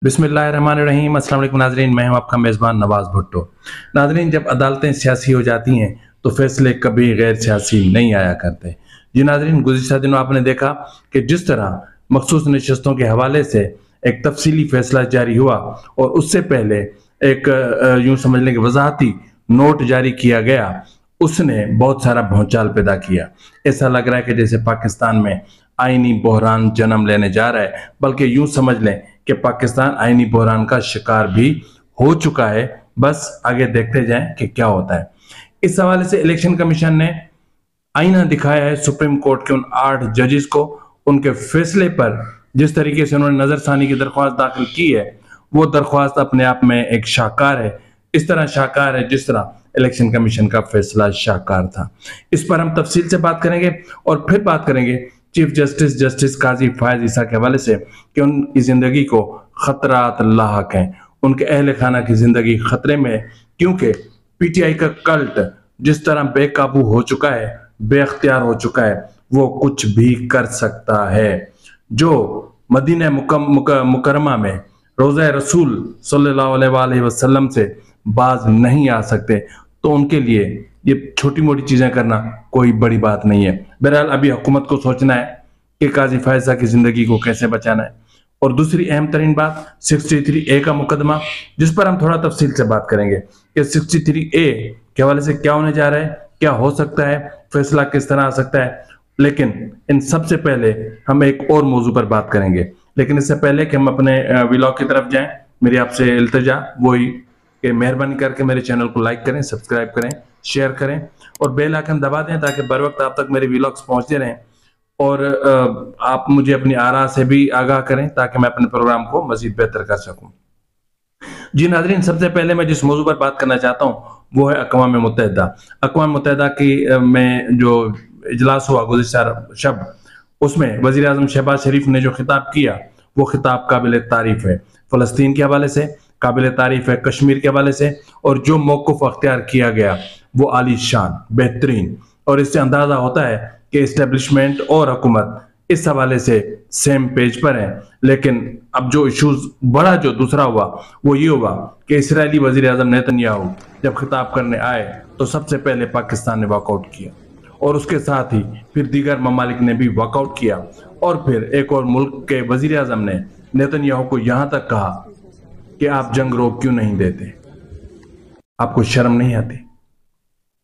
बिस्मिल्लाहिर्रहमानिर्रहीम। अस्सलाम वालेकुम नाज़रीन, मैं हूं आपका मेज़बान नवाज़ भुट्टो। नाज़रीन, जब अदालतें सियासी हो जाती हैं तो फैसले कभी गैर सियासी नहीं आया करते। जी नाज़रीन, गुज़िश्ता दिनों आपने देखा कि जिस तरह मखसूस नशस्तों के हवाले से एक तफसीली फैसला जारी हुआ और उससे पहले एक यूं समझ लें कि वजाहती नोट जारी किया गया, उसने बहुत सारा भौचाल पैदा किया। ऐसा लग रहा है कि जैसे पाकिस्तान में आईनी बहरान जन्म लेने जा रहा है, बल्कि यूं समझ लें कि पाकिस्तान आईनी बहरान का शिकार भी हो चुका है। बस आगे देखते जाएं कि क्या होता है। इस हवाले से इलेक्शन कमीशन ने आईना दिखाया है सुप्रीम कोर्ट के उन 8 जजेस को। उनके फैसले पर जिस तरीके से उन्होंने नजरसानी की दरख्वास्त दाखिल की है, वो दरख्वास्त अपने आप में एक शाहकार है। इस तरह शाहकार है जिस तरह इलेक्शन कमीशन का फैसला शाहकार था। इस पर हम तफसील से बात करेंगे और फिर बात करेंगे चीफ जस्टिस जस्टिस काजी फायज ईसा के हवाले से कि उनकी जिंदगी को खतरात लाहक हैं, उनके अहल खाना की जिंदगी खतरे में है, क्योंकि पीटीआई का कल्ट जिस तरह बेकाबू हो चुका है, बेअख्तियार हो चुका है, वो कुछ भी कर सकता है। जो मदीना मुकरमा में रोज़ा रसूल सल्लल्लाहु अलैहि वसल्लम से बाज नहीं आ सकते, तो उनके लिए ये छोटी मोटी चीजें करना कोई बड़ी बात नहीं है। बहरहाल अभी हुकूमत को सोचना है कि काजी फायजा की जिंदगी को कैसे बचाना है। और दूसरी अहम तरीन बात 63A का मुकदमा, जिस पर हम थोड़ा तफसील से बात करेंगे कि 63A के हवाले से क्या होने जा रहा है, क्या हो सकता है, फैसला किस तरह आ सकता है। लेकिन इन सबसे पहले हम एक और मौजू पर बात करेंगे। लेकिन इससे पहले कि हम अपने व्लॉग की तरफ जाएं, मेरी आपसे इल्तिजा वही कि मेहरबानी करके मेरे चैनल को लाइक करें, सब्सक्राइब करें, शेयर करें और बेल आइकन दबा दें ताकि बर वक्त आप तक मेरे व्लॉग्स पहुंचते रहें। और आप मुझे अपनी आरा से भी आगाह करें ताकि मैं अपने प्रोग्राम को मजीद बेहतर कर सकूं। जी नाजरीन, सबसे पहले मैं जिस मौजू पर बात करना चाहता हूँ वो है अक़वाम मुत्तहिदा। अक़वाम मुत्तहिदा की में जो इजलास हुआ गुज़िश्ता शब, उसमें वज़ीर आज़म शहबाज शरीफ ने जो खिताब किया वो खिताब काबिल तारीफ है। फ़लस्तीन के हवाले से काबिल तारीफ है, कश्मीर के हवाले से, और जो मौक़िफ़ अख्तियार किया गया वो आली शान, बेहतरीन। और इससे अंदाज़ा होता है कि इस्टेब्लिशमेंट और हुकूमत इस हवाले से सेम पेज पर है। लेकिन अब जो इशूज बड़ा जो दूसरा हुआ वो ये हुआ कि इस्राएली वज़ीर आज़म नेतन्याहू जब खिताब करने आए तो सबसे पहले पाकिस्तान ने वॉकआउट किया और उसके साथ ही फिर दीगर ममालिक ने भी वॉकआउट किया। और फिर एक और मुल्क के वज़ीर आज़म ने नेतन्याहू को यहाँ तक कहा कि आप जंग रोक क्यों नहीं देते, आपको शर्म नहीं आती।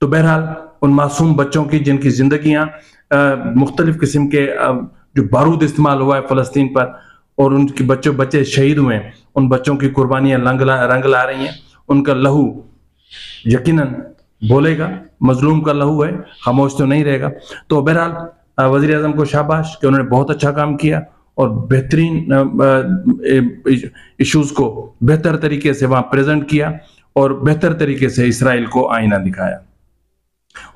तो बहरहाल उन मासूम बच्चों की जिनकी जिंदगियां मुख्तलिफ किस्म के जो बारूद इस्तेमाल हुआ है फ़लस्तीन पर और उनके बच्चे शहीद हुए हैं, उन बच्चों की कुर्बानियां रंग ला रही हैं। उनका लहू यकीनन बोलेगा, मजलूम का लहू है, खामोश तो नहीं रहेगा। तो बहरहाल वज़ीर आज़म को शाबाश कि उन्होंने बहुत अच्छा काम किया और बेहतरीन इश्यूज को बेहतर तरीके से वहां प्रेजेंट किया और बेहतर तरीके से इसराइल को आईना दिखाया।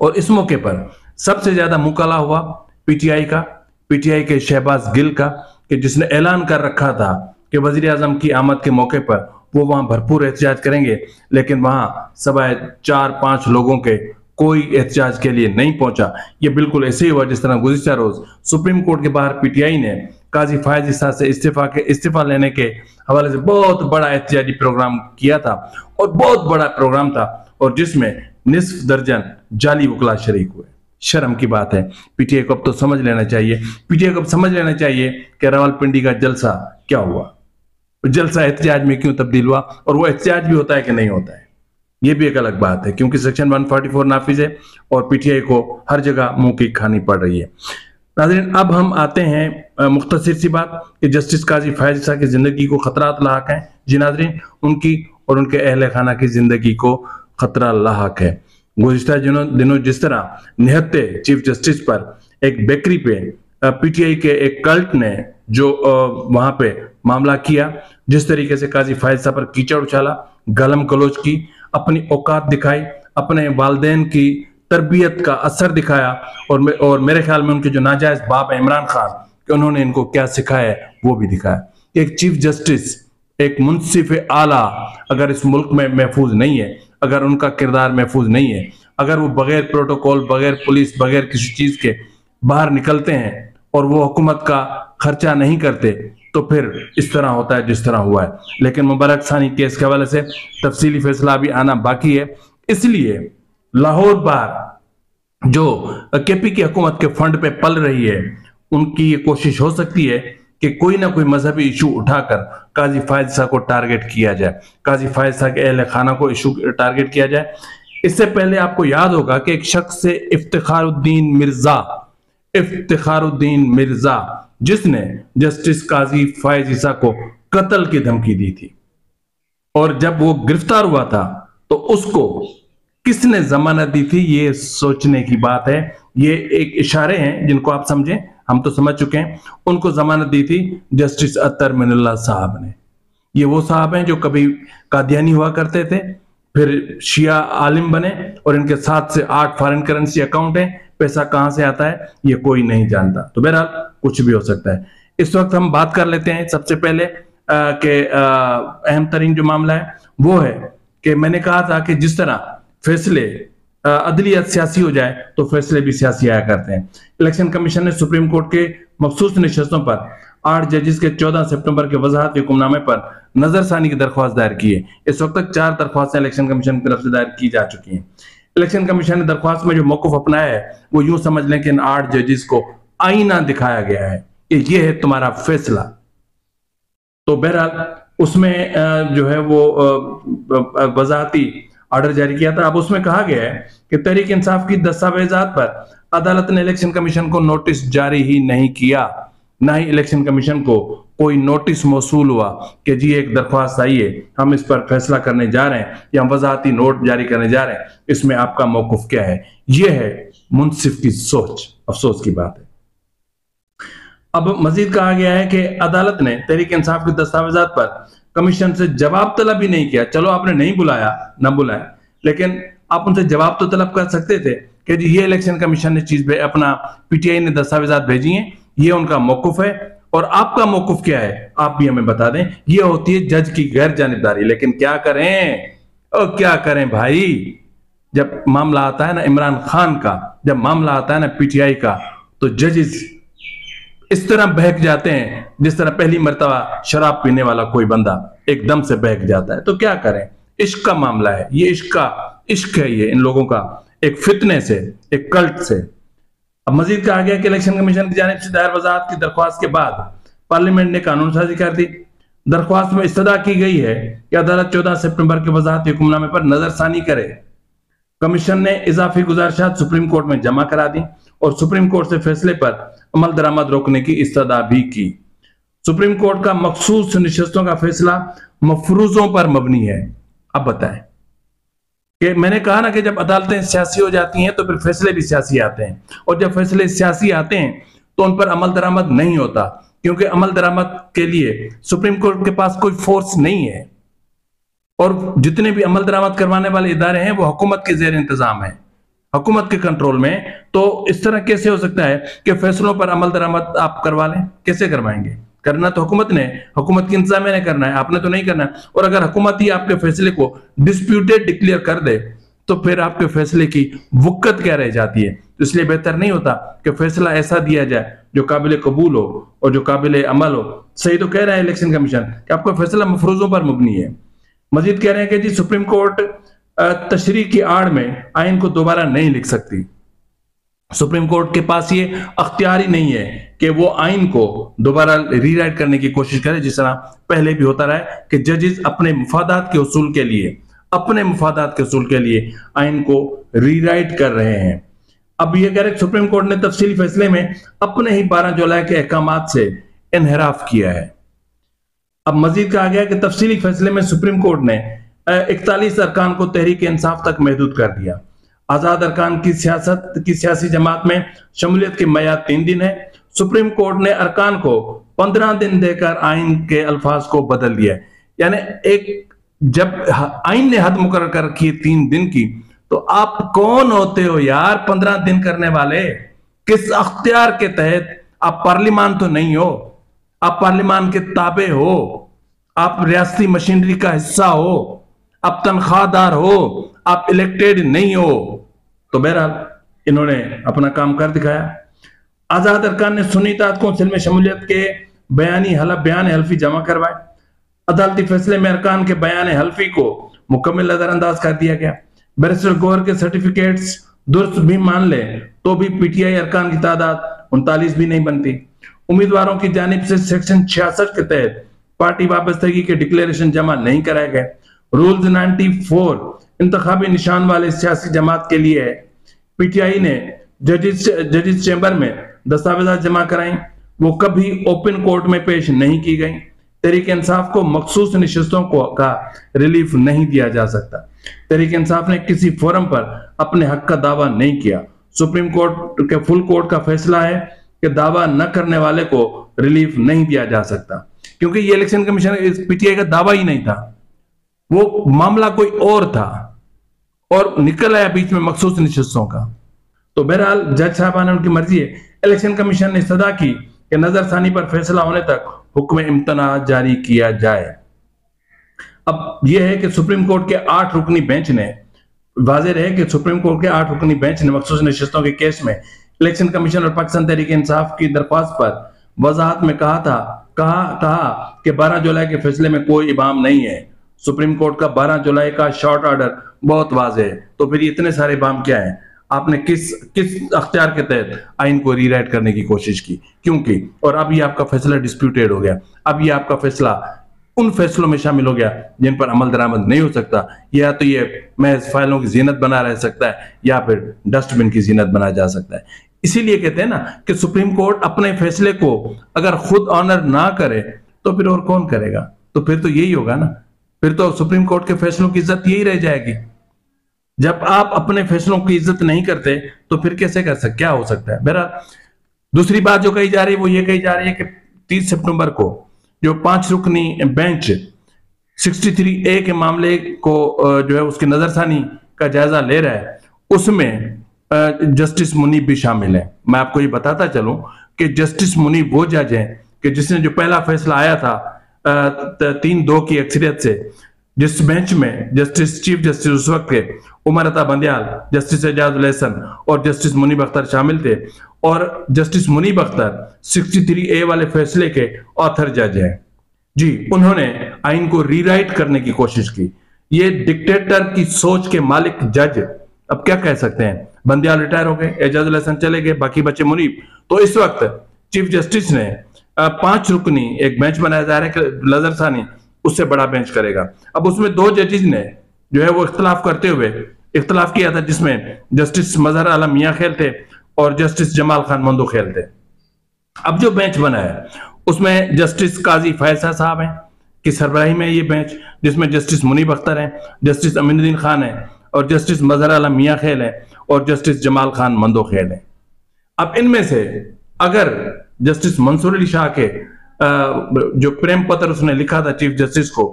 और इस मौके पर सबसे ज्यादा मुकाला हुआ पीटीआई के शहबाज गिल का, कि जिसने ऐलान कर रखा था कि वजीर आजम की आमद के मौके पर वो वहां भरपूर एहतजाज करेंगे, लेकिन वहां सवाए 4-5 लोगों के कोई एहतजाज के लिए नहीं पहुंचा। ये बिल्कुल ऐसे ही हुआ जिस तरह गुज़िश्ता रोज सुप्रीम कोर्ट के बाहर पीटीआई ने काजी फायज ईसा से इस्तीफा लेने के हवाले से बहुत बड़ा एहतजाजी प्रोग्राम किया था और बहुत बड़ा प्रोग्राम था, और जिसमें निस्फ दर्जन जाली वकला शरीक हुए। शर्म की बात है। पीटीआई को अब तो समझ लेना चाहिए, पीटीआई को अब समझ लेना चाहिए कि रावलपिंडी का जलसा क्या हुआ, जलसा एहतजाज में क्यों तब्दील हुआ, और वो एहतजाज भी होता है कि नहीं होता है, ये भी एक अलग बात है, क्योंकि सेक्शन 144 नाफिज है और पीटीआई को हर जगह मुंह की खानी पड़ रही है। नाज़रीन, अब हम आते हैं मुख्तसर सी बात कि जस्टिस काजी फायज ईसा की जिंदगी को खतरात लाहक हैं। जी नाज़रीन, उनकी और उनके अहले खाना की जिंदगी को खतरा लाहक है। गुज़िश्ता दिनों जिस तरह निहत्ते चीफ जस्टिस पर एक बेकरी पे पीटीआई के एक कल्ट ने जो वहां पे मामला किया, जिस तरीके से काजी फायज ईसा पर कीचड़ उछाला, गलम गलोच की, अपनी औकात दिखाई, अपने वालदेन की तरबियत का असर दिखाया, और मेरे ख्याल में उनके जो नाजायज बाप है इमरान खान, कि उन्होंने इनको क्या सिखाया है वो भी दिखाया। एक चीफ जस्टिस, एक मुंसिफ आला अगर इस मुल्क में महफूज नहीं है, अगर उनका किरदार महफूज नहीं है, अगर वो बगैर प्रोटोकॉल, बगैर पुलिस, बगैर किसी चीज के बाहर निकलते हैं और वो हुकूमत का खर्चा नहीं करते, तो फिर इस तरह होता है जिस तरह हुआ है। लेकिन मुबारक सानी केस के हवाले से तफसीली फैसला अभी आना बाकी है, इसलिए लाहौर बार जो केपी की हुकूमत के फंड पे पल रही है, उनकी ये कोशिश हो सकती है कि कोई ना कोई मजहबी इशू उठाकर काजी फायद शाह को टारगेट किया जाए, काजी फायद शाह के अहले खाना को इशू टारगेट किया जाए। इससे पहले आपको याद होगा कि एक शख्स से इफ्तिखारुद्दीन मिर्जा जिसने जस्टिस काजी फायद ईसा को कत्ल की धमकी दी थी, और जब वो गिरफ्तार हुआ था तो उसको किसने जमानत दी थी, ये सोचने की बात है। ये एक इशारे हैं जिनको आप समझें, हम तो समझ चुके हैं। उनको जमानत दी थी जस्टिस अत्तर मिनुल्लाह साहब ने। ये वो साहब हैं जो कभी कादियानी हुआ करते थे, फिर शिया आलिम बने, और इनके 7 से 8 फॉरेन करेंसी अकाउंट हैं। पैसा कहां से आता है ये कोई नहीं जानता। तो बहरहाल कुछ भी हो सकता है। इस वक्त हम बात कर लेते हैं सबसे पहले के अहम तरीन जो मामला है वो है कि मैंने कहा था कि जिस तरह फैसले अदलियत सियासी हो जाए तो फैसले भी सियासी आया करते हैं। इलेक्शन कमीशन ने सुप्रीम कोर्ट के मखसूस निशस्तों पर 8 जजेस के 14 सितंबर के वजाहती हुक्मनामे पर नजरसानी की दरख्वास्त दायर की है। इस वक्त तक 4 दरख्वास्तें इलेक्शन कमीशन की तरफ से दायर की जा चुकी हैं। इलेक्शन कमीशन ने दरख्वास्त में जो मौकूफ अपनाया है वो यूं समझ लें कि इन 8 जजेस को आईना दिखाया गया है कि ये है तुम्हारा फैसला। तो बहरहाल उसमें जो है वो वजाहती ऑर्डर जारी किया था। अब उसमें कहा गया है कि तहरीक इंसाफ की दस्तावेजात पर अदालत ने इलेक्शन कमीशन को नोटिस जारी ही नहीं किया, ना ही इलेक्शन कमीशन को कोई नोटिस मौसूल हुआ कि जी एक दरख्वास्त आई है, हम इस पर फैसला करने जा रहे हैं या वजाहती नोट जारी करने जा रहे हैं, इसमें आपका मौकुफ क्या है। यह है मुंसिफ की सोच। अफसोस की बात है। अब मजीद कहा गया है कि अदालत ने तहरीक इंसाफ की दस्तावेजात पर कमीशन से जवाब तलब भी नहीं किया। चलो आपने नहीं बुलाया, ना बुलाया, लेकिन आप उनसे जवाब तो तलब कर सकते थे कि जी ये इलेक्शन कमीशन ने चीज अपना पीटीआई ने दस्तावेजात भेजी हैं, ये उनका मौकुफ है और आपका मौकुफ क्या है आप भी हमें बता दें। ये होती है जज की गैर जानिबदारी। लेकिन क्या करें, और क्या करें भाई, जब मामला आता है ना इमरान खान का, जब मामला आता है ना पीटीआई का, तो जजेस इस तरह बहक जाते हैं जिस तरह पहली मर्तबा शराब पीने वाला कोई बंदा एकदम से बहक जाता है। तो क्या करें, इश्क का मामला है ये, इश्क है ये इन लोगों का, एक फितने से, एक कल्ट से। अब मजीद कहा गया कि इलेक्शन कमीशन की जानिब से दायर वजाहत की दरख्वास्त के बाद पार्लियामेंट ने कानून साजी कर दी। दरख्वास्त में इस्तदा की गई है कि अदालत 14 सितंबर के वजाहती हुक्मनामे पर नजरसानी करे। कमीशन ने इजाफी गुजारिशात सुप्रीम कोर्ट में जमा करा दी और सुप्रीम कोर्ट से फैसले पर अमल दरामद रोकने की इस्तदा भी की। सुप्रीम कोर्ट का मखसूस निशस्तों का फैसला मफरूजों पर मबनी है। अब बताएं कि मैंने कहा ना कि जब अदालतें सियासी हो जाती हैं तो फिर फैसले भी सियासी आते हैं, और जब फैसले सियासी आते हैं तो उन पर अमल दरामद नहीं होता, क्योंकि अमल दरामद के लिए सुप्रीम कोर्ट के पास कोई फोर्स नहीं है, और जितने भी अमल दरामद करवाने वाले इदारे हैं वो हुकूमत के जेर इंतजाम है, हुकूमत के कंट्रोल में। तो इस तरह कैसे हो सकता है कि फैसलों पर अमल दरामद आप करवा लें? कैसे करवाएंगे? करना तो हुकूमत ने, हुकूमत की इंतजामिया ने करना है, आपने तो नहीं करना है। और अगर हुकूमत ही आपके फैसले को डिस्प्यूटेड डिक्लेयर कर दे तो फिर आपके फैसले की वुक्कत क्या रह जाती है। तो इसलिए बेहतर नहीं होता कि फैसला ऐसा दिया जाए जो काबिल कबूल हो और जो काबिल अमल हो। सही तो कह रहा है इलेक्शन कमीशन कि आपका फैसला मफरूजों पर मबनी है। मजीद कह रहे हैं कि जी सुप्रीम कोर्ट तशरीह की आड़ में आइन को दोबारा नहीं लिख सकती। सुप्रीम कोर्ट के पास ये अख्तियार ही नहीं है कि वो आइन को दोबारा रीराइट करने की कोशिश करे, जिस तरह पहले भी होता रहा है कि जजेस अपने मुफादात के उसूल के लिए आइन को रीराइट कर रहे हैं। अब ये कह रहे सुप्रीम कोर्ट ने तफसीली फैसले में अपने ही 12 जुलाई के अहकामात से इनहराफ किया है। अब मजीद कहा गया कि तफसीली फैसले में सुप्रीम कोर्ट ने 41 अरकान को तहरीक इंसाफ तक महदूद कर दिया। आजाद अरकान की सियासी जमात में शमूलियत की मयाद 3 दिन है। सुप्रीम कोर्ट ने अरकान को 15 दिन देकर आइन के अल्फाज को बदल दिया। यानी एक जब आइन ने हद मुकर्रर कर रखी 3 दिन की, तो आप कौन होते हो यार 15 दिन करने वाले? किस अख्तियार के तहत? आप पार्लियामान तो नहीं हो, आप पार्लियामान के ताबे हो, आप रियासती मशीनरी का हिस्सा हो, आप तनख्वाहदार हो, आप इलेक्टेड नहीं हो। तो बहरहाल इन्होंने अपना काम कर दिखाया। आजाद अरकान ने सुन्नी इत्तेहाद कौंसिल में शमूलियत के बयान हल्फी जमा करवाए। अदालती फैसले में अरकान के बयान हल्फी को मुकम्मल नजरअंदाज कर दिया गया। बैरिस्टर गौहर के सर्टिफिकेट्स दुरुस्त भी मान ले तो भी पीटीआई अरकान की तादाद 39 भी नहीं बनती। उम्मीदवारों की जानिब से सेक्शन 66 के तहत पार्टी वाबस्तगी के डिक्लेरेशन जमा नहीं कराए गए। रूल्स 94 इंतखाबी निशान वाले सियासी जमात के लिए है। पीटीआई ने जजिस चैम्बर में दस्तावेजात जमा कराई, वो कभी ओपन कोर्ट में पेश नहीं की गई। तहरीक इंसाफ को मखसूस नशिस्तों का रिलीफ नहीं दिया जा सकता। तहरीक इंसाफ ने किसी फोरम पर अपने हक का दावा नहीं किया। सुप्रीम कोर्ट के फुल कोर्ट का फैसला है कि दावा न करने वाले को रिलीफ नहीं दिया जा सकता, क्योंकि ये इलेक्शन कमीशन पीटीआई का दावा ही नहीं था, वो मामला कोई और था और निकल आया बीच में मखसूस नशिस्तों का। तो बहरहाल जज साहबान उनकी मर्जी है। इलेक्शन कमीशन ने सदा की कि नजरसानी पर फैसला होने तक हुक्म इम्तना जारी किया जाए। अब यह है कि सुप्रीम कोर्ट के 8 रुकनी बेंच ने वाज़ेह रहे कि सुप्रीम कोर्ट के 8 रुकनी बेंच ने मखसूस नशिस्तों के केस में इलेक्शन कमीशन और पाकिस्तान तहरीक इंसाफ की दरख्वास्त पर वजाहत में कहा कि 12 जुलाई के फैसले में कोई इबाम नहीं है। सुप्रीम कोर्ट का 12 जुलाई का शॉर्ट ऑर्डर बहुत वाज़ेह है, तो फिर इतने सारे इबाम क्या हैं? आपने किस अख्तियार के तहत आइन को रीराइट करने की कोशिश की? क्योंकि और अब ये आपका फैसला डिस्प्यूटेड हो गया, अब ये आपका फैसला उन फैसलों में शामिल हो गया जिन पर अमल दरामद नहीं हो सकता, या तो ये महज फाइलों की जीनत बना रह सकता है या फिर डस्टबिन की जीनत बना जा सकता है। इसीलिए कहते हैं ना कि सुप्रीम कोर्ट अपने फैसले को अगर खुद ऑनर ना करे तो फिर और कौन करेगा? तो फिर तो यही होगा ना, फिर तो सुप्रीम कोर्ट के फैसलों की इज्जत यही रह जाएगी। जब आप अपने फैसलों की इज्जत नहीं करते तो फिर कैसे कर सकते, क्या हो सकता है? बहरहाल दूसरी बात जो कही जा रही है वो ये कही जा रही है कि 30 सितंबर को जो 5 रुकनी बेंच 63A के मामले को जो है उसकी नजरसानी का जायजा ले रहा है, उसमें जस्टिस मुनीब भी शामिल है। मैं आपको ये बताता चलूं कि जस्टिस मुनीब वो जज हैं कि जिसने जो पहला फैसला आया था 3-2 की अक्सरियत से, जिस बेंच में जस्टिस चीफ जस्टिस उस वक्त के उमर अता बंदयाल, जस्टिस एजाजुल एहसन और जस्टिस मुनीब अख्तर शामिल थे, और जस्टिस मुनीब अख्तर 63A वाले फैसले के ऑथर जज हैं। जी, उन्होंने आइन को रीराइट करने की कोशिश की। ये डिक्टेटर की सोच के मालिक जज अब क्या कह सकते हैं? बंदयाल रिटायर हो गए, एजाजुल एहसन चले गए, बाकी बचे मुनीब। तो इस वक्त चीफ जस्टिस ने 5 रुकनी एक बेंच बनाया जा रहा है कि नजरसानी उससे बड़ा बेंच करेगा। अब उसमें 2 जजेस ने जो है वो इख्तलाफ करते हुए इख्तलाफ किया था, जिसमें जस्टिस मजहर आलम मियां खेल थे और जस्टिस जमाल खान मंदोखेल थे। अब जो बेंच बना है उसमें जस्टिस काजी फैसल साहब हैं कि सरबराही में ये बेंच, जिसमें जस्टिस मुनीब अख्तर हैं, जस्टिस अमीनुद्दीन खान है और जस्टिस मजहर आलम मियां खेल है और जस्टिस जमाल खान मंदोखेल है। अब इनमें से अगर जस्टिस मंसूर अली शाह के जो प्रेम पत्र उसने लिखा था चीफ जस्टिस को,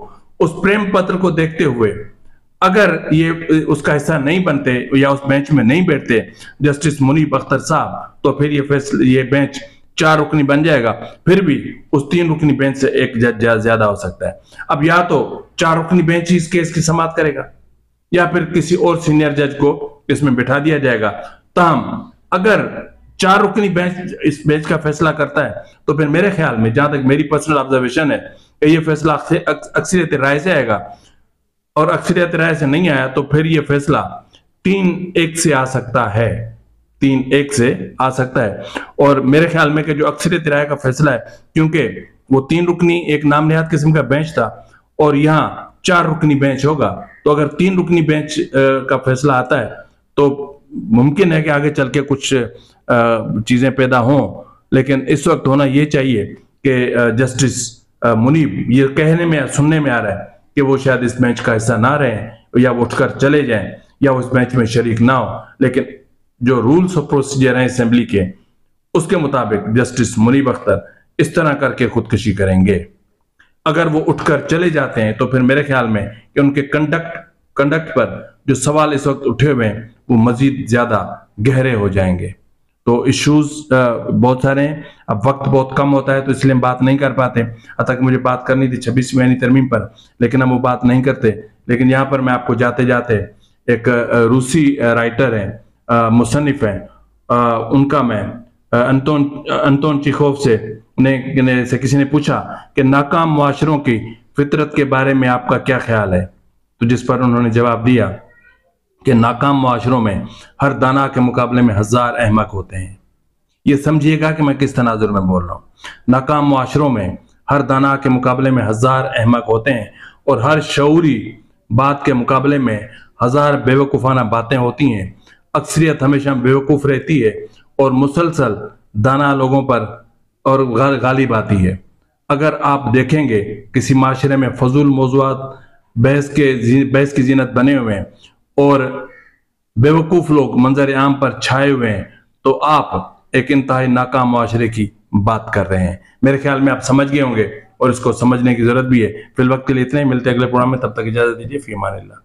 उस प्रेम पत्र को देखते हुए अगर ये उसका हिस्सा नहीं बनते या उस बेंच में नहीं बैठते जस्टिस मुनीब अख्तर साहब, तो फिर ये बेंच 4 रुकनी बन जाएगा। फिर भी उस 3 रुकनी बेंच से एक जज ज्यादा हो सकता है। अब या तो 4 रुकनी बेंच ही इस केस की समाअत करेगा या फिर किसी और सीनियर जज को इसमें बिठा दिया जाएगा। ताहम अगर 4 रुकनी बेंच इस बेंच का फैसला करता है तो फिर मेरे ख्याल में, जहां तक मेरी पर्सनल ऑब्जर्वेशन है, कि ये फैसला अक्सरियत राय से आएगा, और अक्सरियत राय से नहीं आया तो फिर ये फैसला 3-1 से आ सकता है, 3-1 से आ सकता है। और मेरे ख्याल में कि जो अक्सरियत राय का फैसला है, क्योंकि वो 3 रुकनी एक नाम नहाद किस्म का बेंच था और यहाँ 4 रुकनी बेंच होगा, तो अगर 3 रुकनी बेंच का फैसला आता है तो मुमकिन है कि आगे चल के कुछ चीजें पैदा हों। लेकिन इस वक्त होना ये चाहिए कि जस्टिस मुनीब, ये कहने में सुनने में आ रहा है कि वो शायद इस बेंच का हिस्सा ना रहे या वो उठकर चले जाएं या उस बेंच में शरीक ना हो, लेकिन जो रूल्स ऑफ प्रोसीजर हैं असेंबली के, उसके मुताबिक जस्टिस मुनीब अख्तर इस तरह करके खुदकशी करेंगे। अगर वो उठकर चले जाते हैं तो फिर मेरे ख्याल में कि उनके कंडक्ट पर जो सवाल इस वक्त उठे हुए हैं वो मजीद ज्यादा गहरे हो जाएंगे। तो इश्यूज बहुत सारे हैं, अब वक्त बहुत कम होता है तो इसलिए हम बात नहीं कर पाते। अतः मुझे बात करनी थी 26वीं आईनी तरमीम पर, लेकिन हम वो बात नहीं करते। लेकिन यहाँ पर मैं आपको जाते जाते एक रूसी राइटर है, मुसन्निफ है, उनका मैं अंतोन चिखोव से से किसी ने पूछा कि नाकाम मुआशरों की फितरत के बारे में आपका क्या ख्याल है, तो जिस पर उन्होंने जवाब दिया कि नाकाम मुआशरों में हर दाना के मुकाबले में 1000 अहमक होते हैं। ये समझिएगा कि मैं किस तनाजुर में बोल रहा हूँ। नाकाम मुआशरों में हर दाना के मुकाबले में 1000 अहमक होते हैं और हर शऊरी बात के मुकाबले में 1000 बेवकूफ़ाना बातें होती हैं। अक्सरियत हमेशा बेवकूफ़ रहती है और मुसलसल दाना लोगों पर और गालिब आती है। अगर आप देखेंगे किसी माशरे में फजूल मौज़ूआत बहस की जीनत बने हुए हैं और बेवकूफ लोग मंजर आम पर छाए हुए हैं, तो आप एक इंतहाई नाकाम मुआशरे की बात कर रहे हैं। मेरे ख्याल में आप समझ गए होंगे और इसको समझने की जरूरत भी है। फिल वक्त के लिए इतना ही, मिलते हैं अगले प्रोग्राम में, तब तक इजाजत दीजिए। फी अमानिल्लाह।